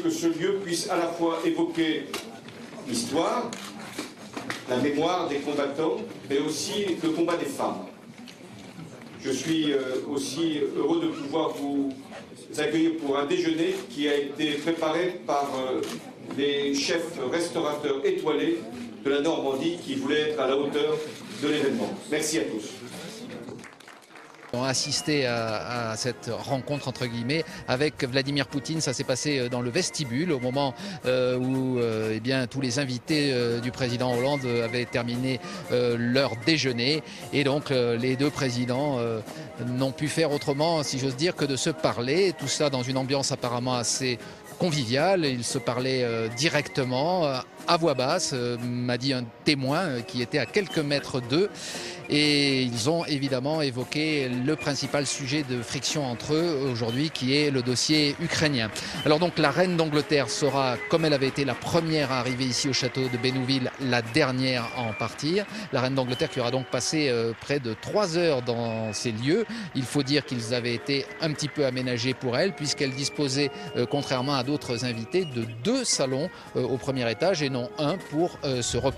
que ce lieu puisse à la fois évoquer l'histoire, la mémoire des combattants, mais aussi le combat des femmes. Je suis aussi heureux de pouvoir vous accueillir pour un déjeuner qui a été préparé par les chefs restaurateurs étoilés de la Normandie qui voulaient être à la hauteur de l'événement. Merci à tous. On a assisté à cette rencontre entre guillemets avec Vladimir Poutine. Ça s'est passé dans le vestibule au moment où eh bien, tous les invités du président Hollande avaient terminé leur déjeuner. Et donc les deux présidents n'ont pu faire autrement, si j'ose dire, que de se parler. Tout ça dans une ambiance apparemment assez conviviale. Ils se parlaient directement, à voix basse, m'a dit un témoin qui était à quelques mètres d'eux. Et ils ont évidemment évoqué le principal sujet de friction entre eux aujourd'hui, qui est le dossier ukrainien. Alors donc la reine d'Angleterre sera, comme elle avait été la première à arriver ici au château de Bénouville, la dernière à en partir. La reine d'Angleterre qui aura donc passé près de 3 heures dans ces lieux. Il faut dire qu'ils avaient été un petit peu aménagés pour elle, puisqu'elle disposait, contrairement à d'autres invités, de 2 salons au premier étage et non un pour se reposer.